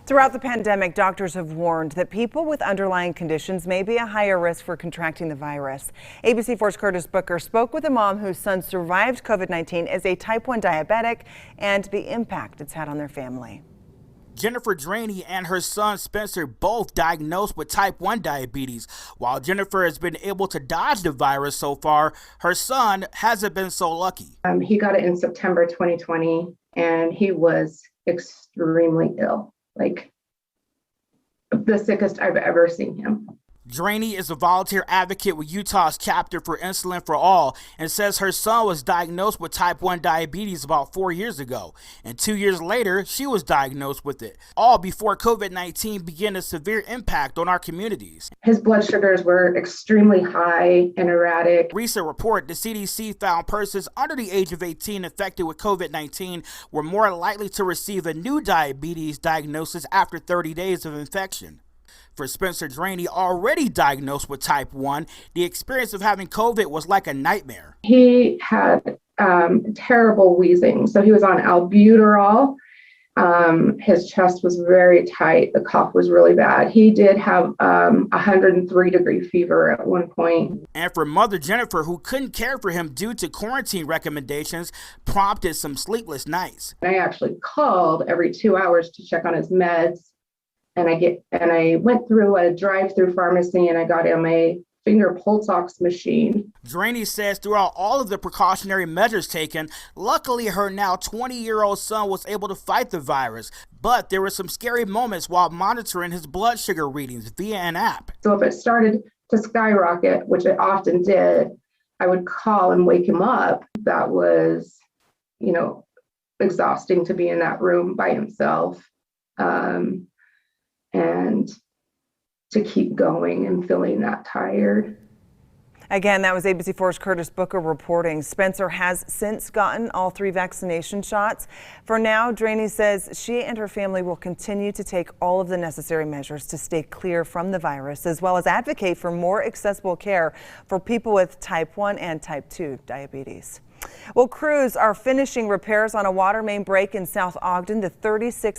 Throughout the pandemic, doctors have warned that people with underlying conditions may be a higher risk for contracting the virus. ABC4's Curtis Booker spoke with a mom whose son survived COVID-19 as a type 1 diabetic and the impact it's had on their family. Jennifer Draney and her son Spencer both diagnosed with type 1 diabetes. While Jennifer has been able to dodge the virus so far, her son hasn't been so lucky. He got it in September 2020 and he was extremely ill, like the sickest I've ever seen him. Draney is a volunteer advocate with Utah's chapter for Insulin for All and says her son was diagnosed with type 1 diabetes about 4 years ago. And 2 years later, she was diagnosed with it, all before COVID-19 began a severe impact on our communities. His blood sugars were extremely high and erratic. Recent report, the CDC found persons under the age of 18 infected with COVID-19 were more likely to receive a new diabetes diagnosis after 30 days of infection. For Spencer Draney, already diagnosed with type 1, the experience of having COVID was like a nightmare. He had terrible wheezing, so he was on albuterol. His chest was very tight. The cough was really bad. He did have 103-degree fever at one point. And for mother Jennifer, who couldn't care for him due to quarantine recommendations, prompted some sleepless nights. I actually called every 2 hours to check on his meds. And I went through a drive-through pharmacy and I got him a finger pulse ox machine. Draney says throughout all of the precautionary measures taken, luckily her now 20-year-old son was able to fight the virus. But there were some scary moments while monitoring his blood sugar readings via an app. So if it started to skyrocket, which it often did, I would call and wake him up. That was, exhausting to be in that room by himself. And to keep going and feeling that tired. Again, that was ABC4's Curtis Booker reporting. Spencer has since gotten all 3 vaccination shots. For now, Draney says she and her family will continue to take all of the necessary measures to stay clear from the virus, as well as advocate for more accessible care for people with type 1 and type 2 diabetes. Well, crews are finishing repairs on a water main break in South Ogden. The 36